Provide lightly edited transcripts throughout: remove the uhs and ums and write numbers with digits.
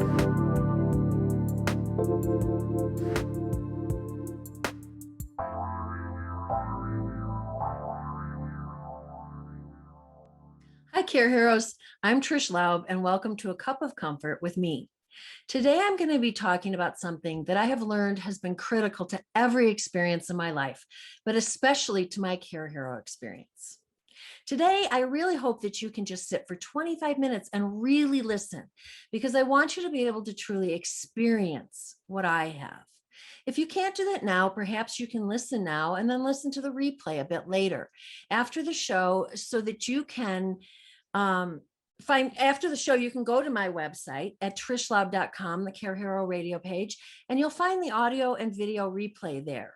Hi, Care Heroes. I'm Trish Laub, and welcome to A Cup of Comfort with me. Today, I'm going to be talking about something that I have learned has been critical to every experience in my life, but especially to my Care Hero experience. Today, I really hope that you can just sit for 25 minutes and really listen, because I want you to be able to truly experience what I have. If you can't do that now, perhaps you can listen now and then listen to the replay a bit later after the show so that you can after the show, you can go to my website at trishlaub.com, the Care Hero radio page, and you'll find the audio and video replay there.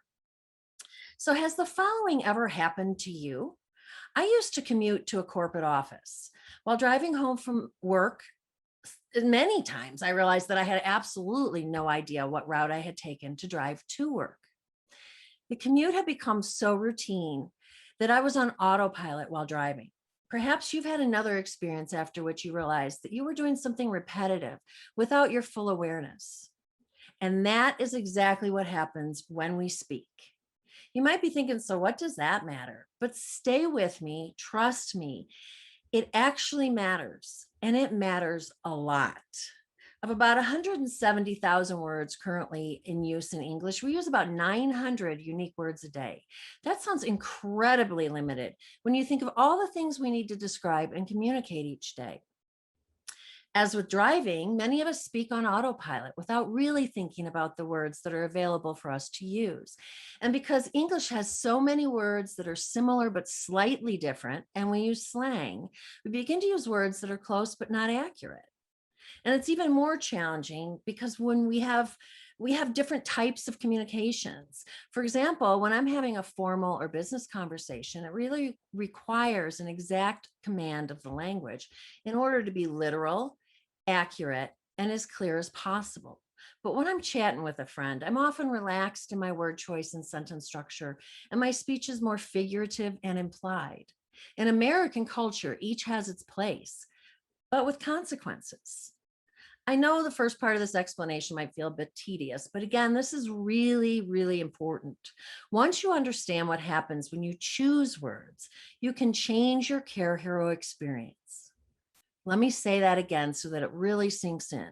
So has the following ever happened to you? I used to commute to a corporate office. While driving home from work, many times I realized that I had absolutely no idea what route I had taken to drive to work. The commute had become so routine that I was on autopilot while driving. Perhaps you've had another experience after which you realized that you were doing something repetitive without your full awareness. And that is exactly what happens when we speak. You might be thinking, so what does that matter? But stay with me, trust me. It actually matters, and it matters a lot. Of about 170,000 words currently in use in English, we use about 900 unique words a day. That sounds incredibly limited when you think of all the things we need to describe and communicate each day. As with driving, many of us speak on autopilot without really thinking about the words that are available for us to use. And because English has so many words that are similar but slightly different, and we use slang, we begin to use words that are close but not accurate. And it's even more challenging because when we have different types of communications. For example, when I'm having a formal or business conversation, it really requires an exact command of the language in order to be literal, accurate, and as clear as possible. But when I'm chatting with a friend, I'm often relaxed in my word choice and sentence structure, and my speech is more figurative and implied. In American culture, each has its place, but with consequences. I know the first part of this explanation might feel a bit tedious, but again, this is really, really important. Once you understand what happens when you choose words, you can change your Care Hero experience. Let me say that again so that it really sinks in.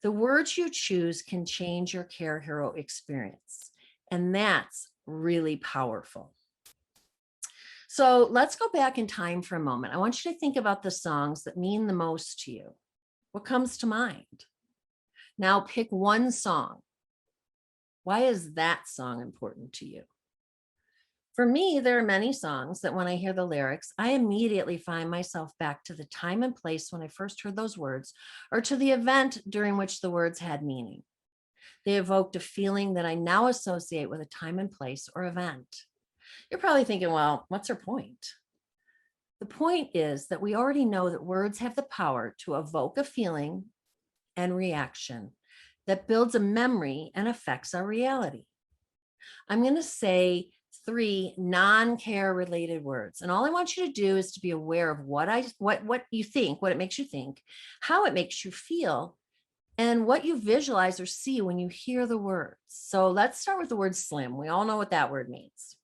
The words you choose can change your Care Hero experience, and that's really powerful. So let's go back in time for a moment. I want you to think about the songs that mean the most to you. What comes to mind? Now pick one song. Why is that song important to you? For me, there are many songs that when I hear the lyrics, I immediately find myself back to the time and place when I first heard those words, or to the event during which the words had meaning. They evoked a feeling that I now associate with a time and place or event. You're probably thinking, well, what's her point? The point is that we already know that words have the power to evoke a feeling and reaction that builds a memory and affects our reality. I'm going to say 3 non-care related words. And all I want you to do is to be aware of what you think, what it makes you think, how it makes you feel, and what you visualize or see when you hear the words. So let's start with the word slim. We all know what that word means.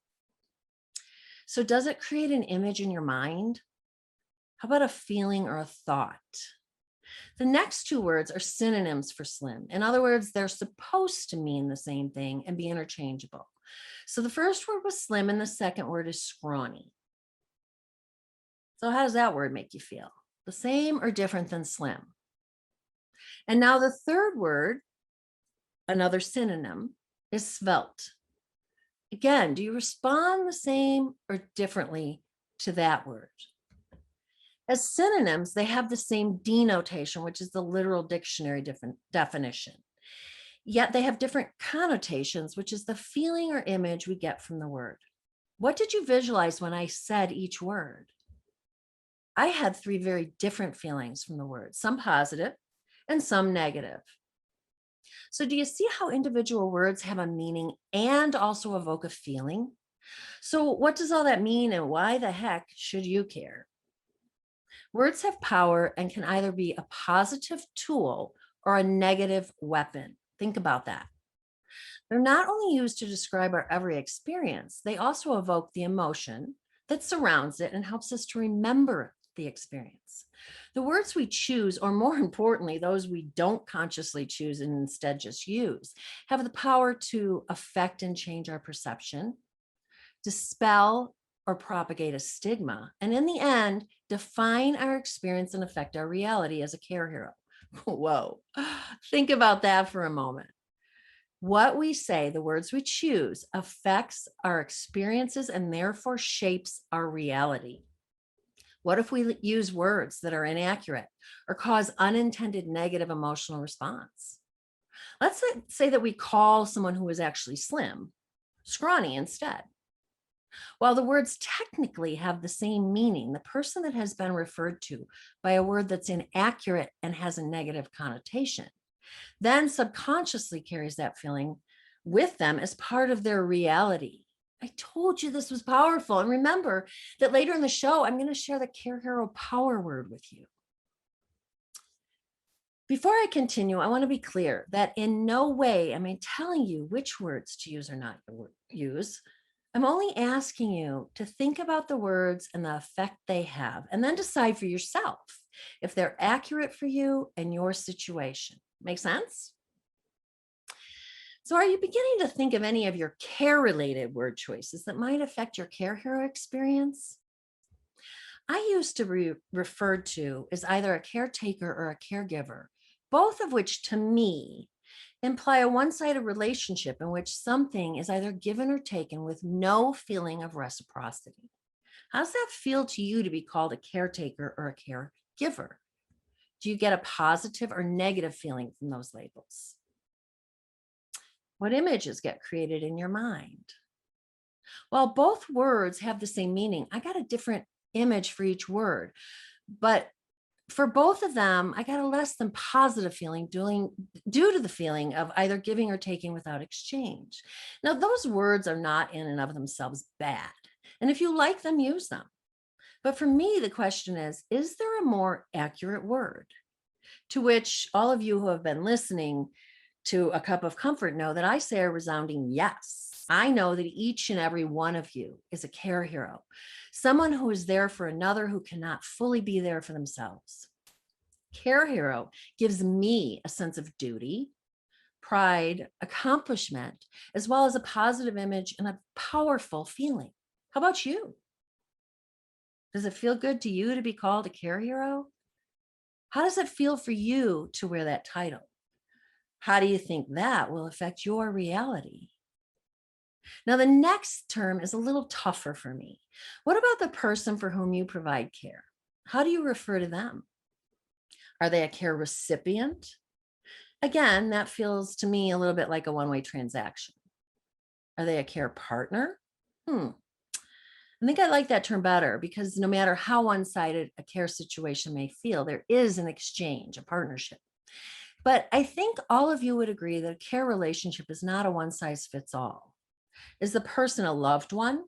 So does it create an image in your mind? How about a feeling or a thought? The next 2 words are synonyms for slim. In other words, they're supposed to mean the same thing and be interchangeable. So the first word was slim and the second word is scrawny. So how does that word make you feel? The same or different than slim? And now the third word, another synonym, is svelte. Again, do you respond the same or differently to that word? As synonyms, they have the same denotation, which is the literal dictionary definition. Yet they have different connotations, which is the feeling or image we get from the word. What did you visualize when I said each word? I had 3 very different feelings from the word, some positive and some negative. So do you see how individual words have a meaning and also evoke a feeling? So what does all that mean, and why the heck should you care? Words have power and can either be a positive tool or a negative weapon. Think about that. They're not only used to describe our every experience, they also evoke the emotion that surrounds it and helps us to remember the experience. The words we choose, or more importantly, those we don't consciously choose and instead just use, have the power to affect and change our perception, dispel or propagate a stigma, and in the end, define our experience and affect our reality as a care hero. Whoa, think about that for a moment. What we say, the words we choose, affects our experiences and therefore shapes our reality. What if we use words that are inaccurate or cause unintended negative emotional response? Let's say that we call someone who is actually slim scrawny instead. While the words technically have the same meaning, the person that has been referred to by a word that's inaccurate and has a negative connotation then subconsciously carries that feeling with them as part of their reality. I told you this was powerful. And remember that later in the show, I'm going to share the CareHero power word with you. Before I continue, I want to be clear that in no way am I telling you which words to use or not use. I'm only asking you to think about the words and the effect they have, and then decide for yourself if they're accurate for you and your situation. Make sense? So, are you beginning to think of any of your care related word choices that might affect your care hero experience? I used to be referred to as either a caretaker or a caregiver, both of which to me imply a one sided relationship in which something is either given or taken with no feeling of reciprocity. How does that feel to you to be called a caretaker or a caregiver? Do you get a positive or negative feeling from those labels? What images get created in your mind? While both words have the same meaning, I got a different image for each word. But for both of them, I got a less than positive feeling due to the feeling of either giving or taking without exchange. Now, those words are not in and of themselves bad. And if you like them, use them. But for me, the question is there a more accurate word? To which all of you who have been listening to A Cup of Comfort know that I say a resounding yes. I know that each and every one of you is a care hero, someone who is there for another who cannot fully be there for themselves. Care hero gives me a sense of duty, pride, accomplishment, as well as a positive image and a powerful feeling. How about you? Does it feel good to you to be called a care hero? How does it feel for you to wear that title? How do you think that will affect your reality? Now, the next term is a little tougher for me. What about the person for whom you provide care? How do you refer to them? Are they a care recipient? Again, that feels to me a little bit like a one-way transaction. Are they a care partner? I think I like that term better because no matter how one-sided a care situation may feel, there is an exchange, a partnership. But I think all of you would agree that a care relationship is not a one size fits all. Is the person a loved one,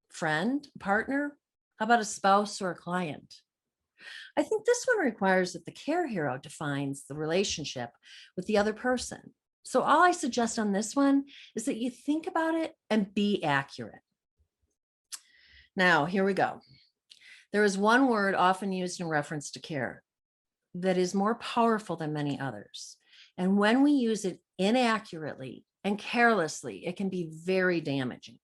friend, partner? How about a spouse or a client? I think this one requires that the care hero defines the relationship with the other person. So all I suggest on this one is that you think about it and be accurate. Now, here we go. There is one word often used in reference to care that is more powerful than many others. And when we use it inaccurately and carelessly, it can be very damaging.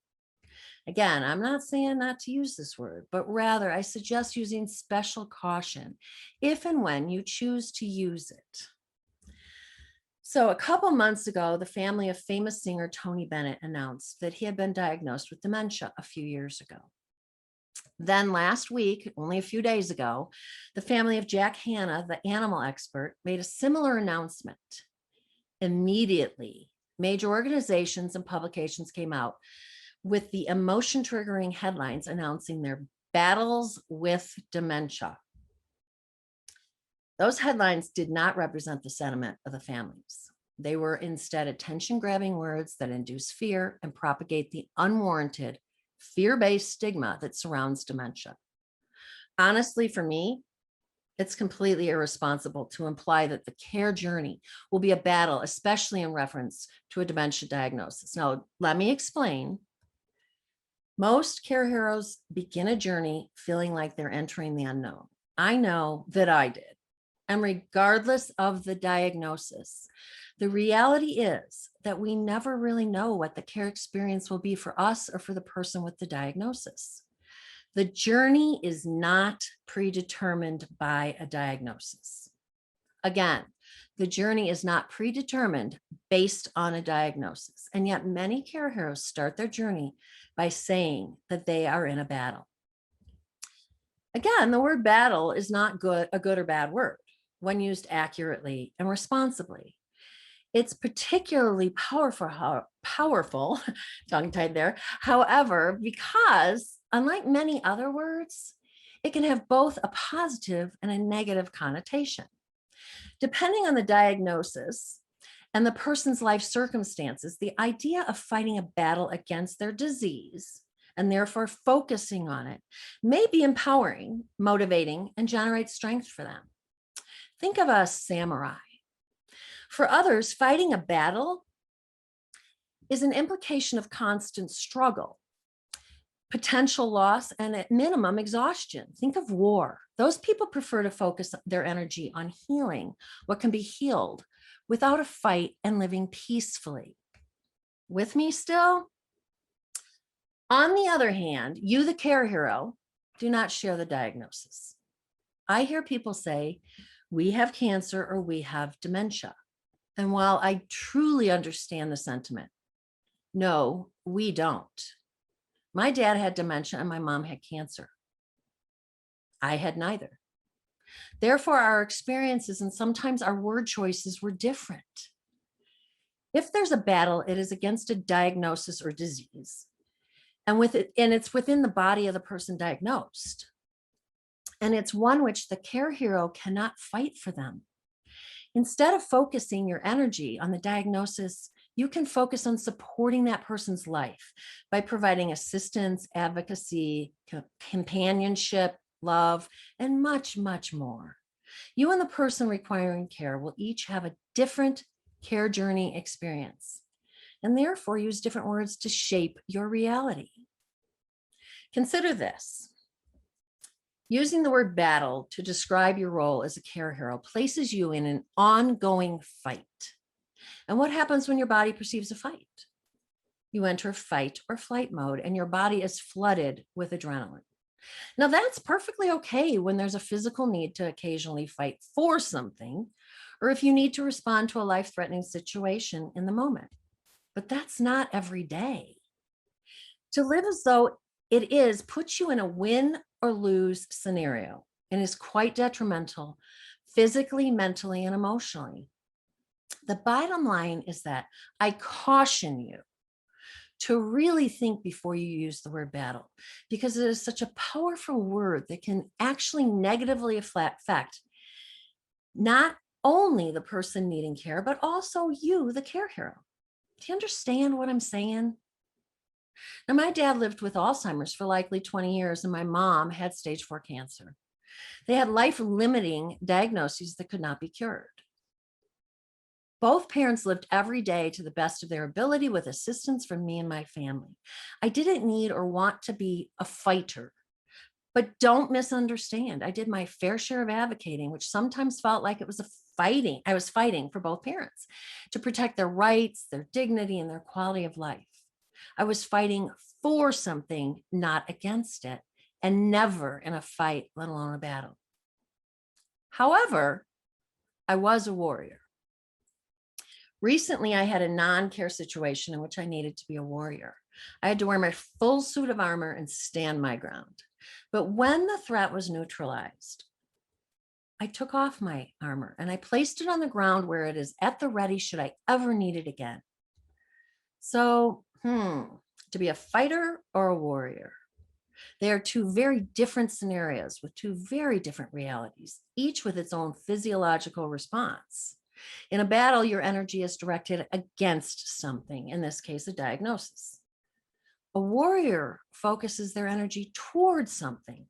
Again, I'm not saying not to use this word, but rather I suggest using special caution if and when you choose to use it. So, a couple months ago, the family of famous singer Tony Bennett announced that he had been diagnosed with dementia a few years ago. Then last week, only a few days ago, the family of Jack Hanna, the animal expert, made a similar announcement. Immediately, major organizations and publications came out with the emotion triggering headlines announcing their battles with dementia. Those headlines did not represent the sentiment of the families. They were instead attention grabbing words that induce fear and propagate the unwarranted fear-based stigma that surrounds dementia. Honestly, for me, It's completely irresponsible to imply that the care journey will be a battle, especially in reference to a dementia diagnosis. Now, let me explain. Most care heroes begin a journey feeling like they're entering the unknown. I know that I did. And regardless of the diagnosis, the reality is that we never really know what the care experience will be for us or for the person with the diagnosis. The journey is not predetermined by a diagnosis. Again, the journey is not predetermined based on a diagnosis. And yet, many care heroes start their journey by saying that they are in a battle. Again, the word battle is not a good or bad word when used accurately and responsibly. It's particularly powerful, tongue-tied there, however, because unlike many other words, it can have both a positive and a negative connotation. Depending on the diagnosis and the person's life circumstances, the idea of fighting a battle against their disease and therefore focusing on it may be empowering, motivating, and generate strength for them. Think of a samurai. For others, fighting a battle is an implication of constant struggle, potential loss, and at minimum, exhaustion. Think of war. Those people prefer to focus their energy on healing what can be healed without a fight and living peacefully. With me still? On the other hand, you, the care hero, do not share the diagnosis. I hear people say, we have cancer or we have dementia. And while I truly understand the sentiment, no, we don't. My dad had dementia and my mom had cancer. I had neither. Therefore, our experiences and sometimes our word choices were different. If there's a battle, it is against a diagnosis or disease, and it's within the body of the person diagnosed. And it's one which the care hero cannot fight for them. Instead of focusing your energy on the diagnosis, you can focus on supporting that person's life by providing assistance, advocacy, companionship, love, and much, much more. You and the person requiring care will each have a different care journey experience, and therefore use different words to shape your reality. Consider this. Using the word battle to describe your role as a care hero places you in an ongoing fight. And what happens when your body perceives a fight? You enter fight or flight mode, and your body is flooded with adrenaline. Now, that's perfectly okay when there's a physical need to occasionally fight for something, or if you need to respond to a life-threatening situation in the moment. But that's not every day. To live as though it is puts you in a win or lose scenario and is quite detrimental physically, mentally, and emotionally. The bottom line is that I caution you to really think before you use the word battle, because it is such a powerful word that can actually negatively affect not only the person needing care, but also you, the care hero. Do you understand what I'm saying? Now, my dad lived with Alzheimer's for likely 20 years, and my mom had stage 4 cancer. They had life-limiting diagnoses that could not be cured. Both parents lived every day to the best of their ability with assistance from me and my family. I didn't need or want to be a fighter, but don't misunderstand. I did my fair share of advocating, which sometimes felt like it was I was fighting for both parents to protect their rights, their dignity, and their quality of life. I was fighting for something, not against it, and never in a fight, let alone a battle. However, I was a warrior. Recently, I had a non-care situation in which I needed to be a warrior. I had to wear my full suit of armor and stand my ground. But when the threat was neutralized, I took off my armor and I placed it on the ground where it is at the ready should I ever need it again. So, to be a fighter or a warrior? They are two very different scenarios with two very different realities, each with its own physiological response. In a battle, your energy is directed against something, in this case, a diagnosis. A warrior focuses their energy towards something.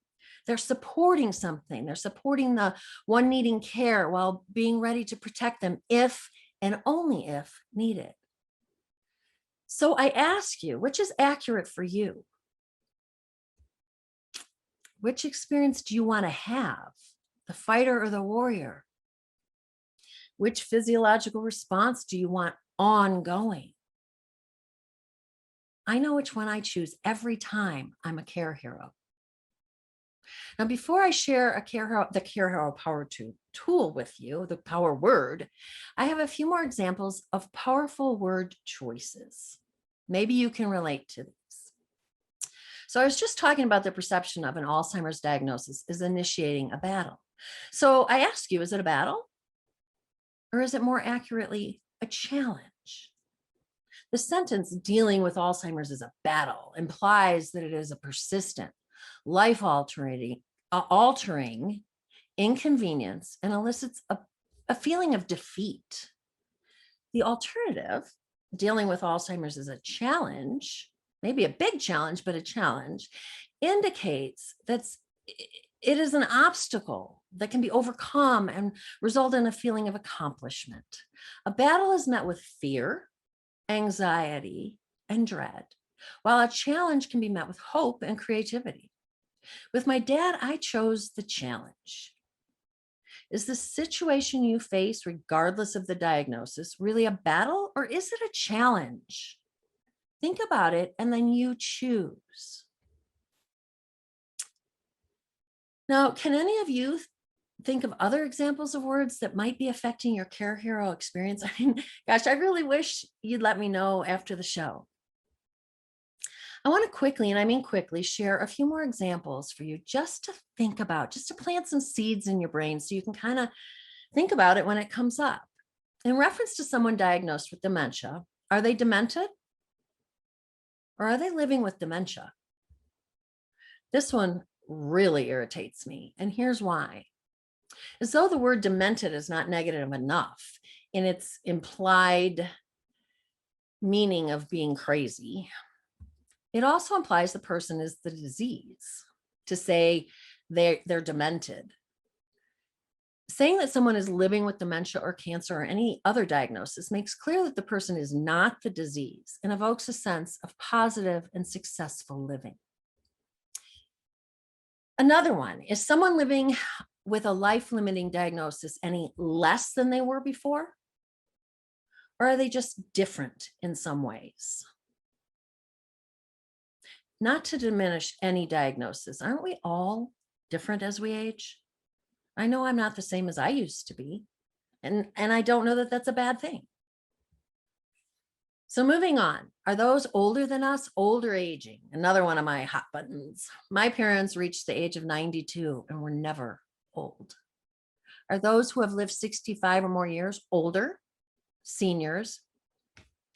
They're supporting something. They're supporting the one needing care while being ready to protect them if and only if needed. So I ask you, which is accurate for you? Which experience do you want to have? The fighter or the warrior? Which physiological response do you want ongoing? I know which one I choose every time I'm a CareHero. Now, before I share the CareHero Power tool with you, the power word, I have a few more examples of powerful word choices. Maybe you can relate to these. So I was just talking about the perception of an Alzheimer's diagnosis is initiating a battle. So I ask you, is it a battle? Or is it more accurately a challenge? The sentence dealing with Alzheimer's is a battle implies that it is a persistent, life-altering inconvenience and elicits a feeling of defeat. The alternative, dealing with Alzheimer's is a challenge, maybe a big challenge, but a challenge, indicates that it is an obstacle that can be overcome and result in a feeling of accomplishment. A battle is met with fear, anxiety, and dread, while a challenge can be met with hope and creativity. With my dad, I chose the challenge. Is the situation you face, regardless of the diagnosis, really a battle or is it a challenge? Think about it and then you choose. Now, can any of you think of other examples of words that might be affecting your CareHero experience? I mean, gosh, I really wish you'd let me know after the show. I want to quickly, and I mean quickly, share a few more examples for you just to think about, just to plant some seeds in your brain so you can kind of think about it when it comes up. In reference to someone diagnosed with dementia, are they demented? Or are they living with dementia? This one really irritates me, and here's why. As though the word demented is not negative enough in its implied meaning of being crazy, it also implies the person is the disease. To say they're demented. Saying that someone is living with dementia or cancer or any other diagnosis makes clear that the person is not the disease and evokes a sense of positive and successful living. Another one, is someone living with a life-limiting diagnosis any less than they were before? Or are they just different in some ways? Not to diminish any diagnosis, aren't we all different as we age? I know I'm not the same as I used to be, and I don't know that that's a bad thing. So moving on, are those older than us, old or aging? Another one of my hot buttons. My parents reached the age of 92 and were never old. Are those who have lived 65 or more years older, seniors,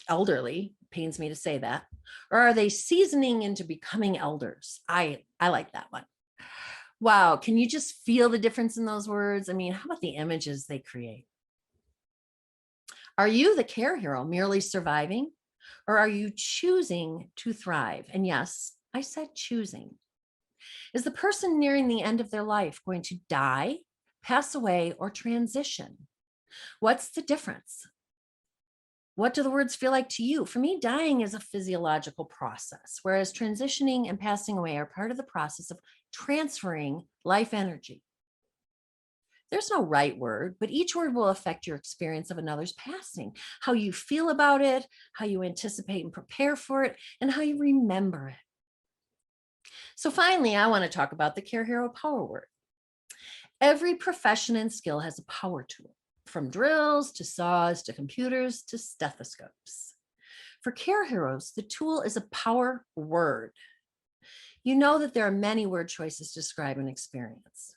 elderly, pains me to say that, or are they seasoning into becoming elders? I like that one. Wow, can you just feel the difference in those words? I mean, how about the images they create? Are you the CareHero merely surviving, or are you choosing to thrive? And yes, I said choosing. Is the person nearing the end of their life going to die, pass away, or transition? What's the difference? What do the words feel like to you? For me, dying is a physiological process, whereas transitioning and passing away are part of the process of transferring life energy. There's no right word, but each word will affect your experience of another's passing, how you feel about it, how you anticipate and prepare for it, and how you remember it. So finally, I want to talk about the CareHero power word. Every profession and skill has a power tool, from drills to saws to computers to stethoscopes. For CareHeroes, the tool is a power word. You know that there are many word choices to describe an experience.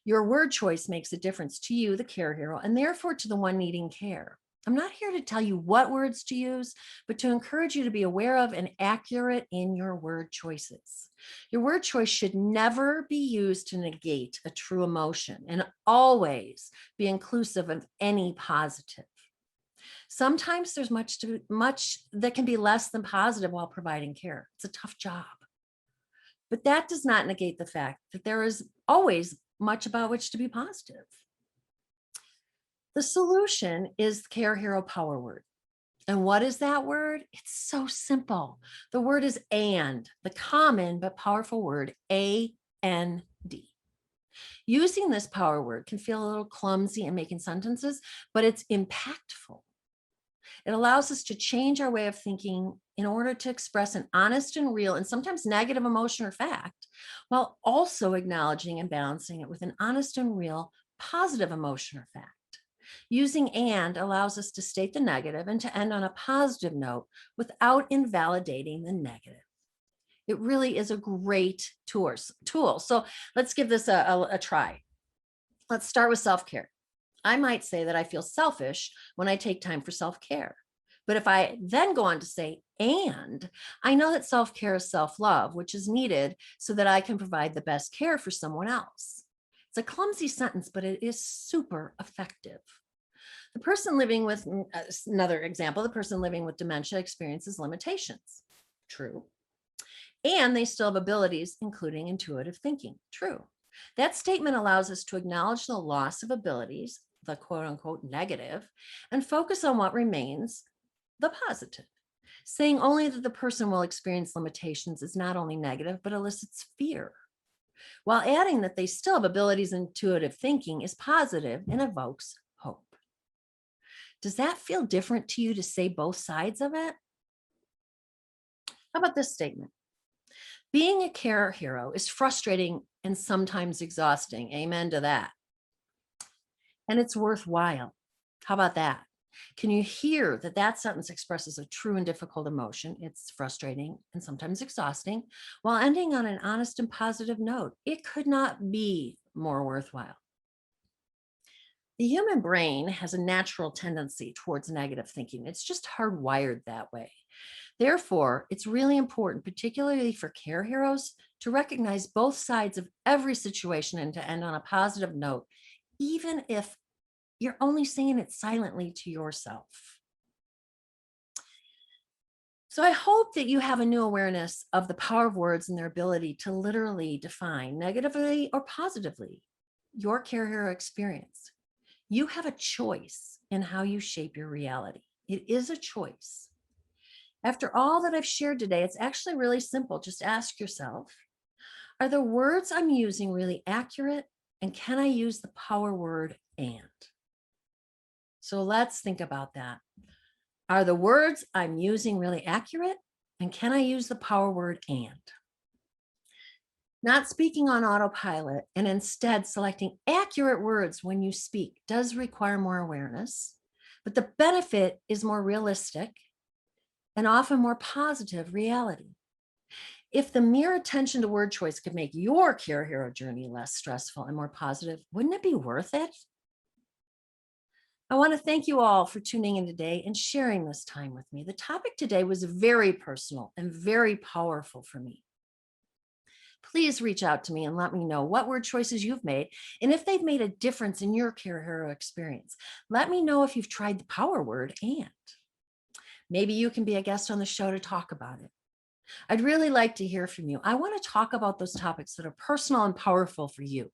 Your word choice makes a difference to you, the CareHero, and therefore to the one needing care. I'm not here to tell you what words to use, but to encourage you to be aware of and accurate in your word choices. Your word choice should never be used to negate a true emotion and always be inclusive of any positive. Sometimes there's much that can be less than positive while providing care. It's a tough job. But that does not negate the fact that there is always much about which to be positive. The solution is the CareHero power word. And what is that word? It's so simple. The word is and, the common but powerful word A-N-D. Using this power word can feel a little clumsy in making sentences, but it's impactful. It allows us to change our way of thinking in order to express an honest and real and sometimes negative emotion or fact, while also acknowledging and balancing it with an honest and real positive emotion or fact. Using and allows us to state the negative and to end on a positive note without invalidating the negative. It really is a great tool. So let's give this a try. Let's start with self-care. I might say that I feel selfish when I take time for self-care. But if I then go on to say, and I know that self-care is self-love, which is needed so that I can provide the best care for someone else. It's a clumsy sentence, but it is super effective. The person living with, another example, the person living with dementia experiences limitations. True. And they still have abilities, including intuitive thinking. True. That statement allows us to acknowledge the loss of abilities, the quote unquote negative, and focus on what remains, the positive. Saying only that the person will experience limitations is not only negative, but elicits fear. While adding that they still have abilities and intuitive thinking is positive and evokes hope. Does that feel different to you to say both sides of it? How about this statement? Being a care hero is frustrating and sometimes exhausting. Amen to that. And it's worthwhile. How about that? Can you hear that that sentence expresses a true and difficult emotion? It's frustrating and sometimes exhausting, while ending on an honest and positive note. It could not be more worthwhile. The human brain has a natural tendency towards negative thinking. It's just hardwired that way. Therefore, it's really important, particularly for care heroes, to recognize both sides of every situation and to end on a positive note, even if you're only saying it silently to yourself. So I hope that you have a new awareness of the power of words and their ability to literally define, negatively or positively, your care hero experience. You have a choice in how you shape your reality. It is a choice. After all that I've shared today, it's actually really simple. Just ask yourself, are the words I'm using really accurate? And can I use the power word and? So let's think about that. Are the words I'm using really accurate? And can I use the power word and? Not speaking on autopilot and instead selecting accurate words when you speak does require more awareness, but the benefit is more realistic and often more positive reality. If the mere attention to word choice could make your care hero journey less stressful and more positive, wouldn't it be worth it? I want to thank you all for tuning in today and sharing this time with me. The topic today was very personal and very powerful for me. Please reach out to me and let me know what word choices you've made and if they've made a difference in your care hero experience. Let me know if you've tried the power word and. Maybe you can be a guest on the show to talk about it. I'd really like to hear from you. I want to talk about those topics that are personal and powerful for you.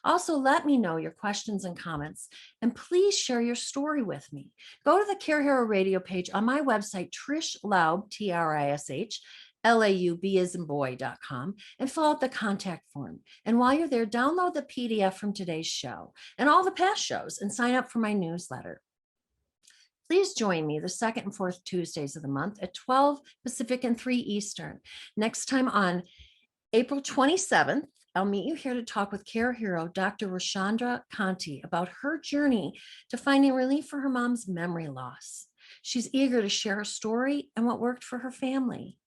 Also, let me know your questions and comments, and please share your story with me. Go to the CareHero radio page on my website, Trish Laub, Trish, Laub as in boy.com, and fill out the contact form. And while you're there, download the PDF from today's show and all the past shows and sign up for my newsletter. Please join me the second and fourth Tuesdays of the month at 12 Pacific and 3 Eastern. Next time on April 27th, I'll meet you here to talk with care hero Dr. Rashandra Conti about her journey to finding relief for her mom's memory loss. She's eager to share her story and what worked for her family.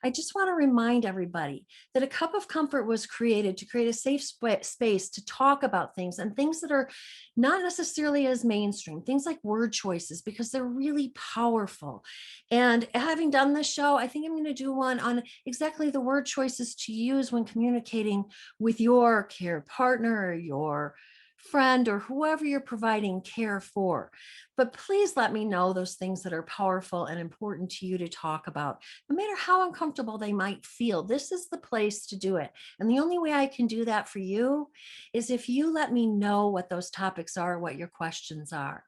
I just want to remind everybody that a cup of comfort was created to create a safe space to talk about things and things that are not necessarily as mainstream, things like word choices, because they're really powerful. And having done this show, I think I'm going to do one on exactly the word choices to use when communicating with your care partner or your friend, or whoever you're providing care for. But please let me know those things that are powerful and important to you to talk about, no matter how uncomfortable they might feel. This is the place to do it. And the only way I can do that for you is if you let me know what those topics are, what your questions are.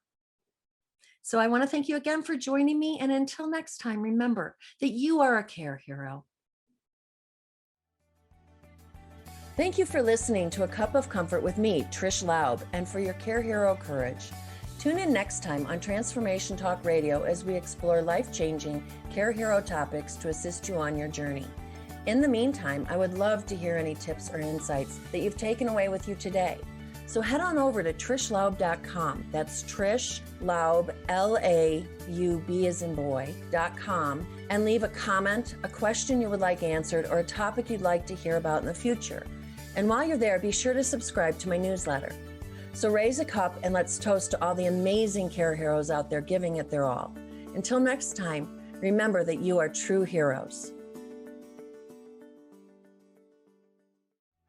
So I want to thank you again for joining me. And until next time, remember that you are a care hero. Thank you for listening to A Cup of Comfort with me, Trish Laub, and for your Care Hero courage. Tune in next time on Transformation Talk Radio as we explore life-changing Care Hero topics to assist you on your journey. In the meantime, I would love to hear any tips or insights that you've taken away with you today. So head on over to trishlaub.com. That's Trish Laub, L-A-U-B as in boy.com, and leave a comment, a question you would like answered, or a topic you'd like to hear about in the future. And while you're there, be sure to subscribe to my newsletter. So raise a cup and let's toast to all the amazing care heroes out there giving it their all. Until next time, remember that you are true heroes.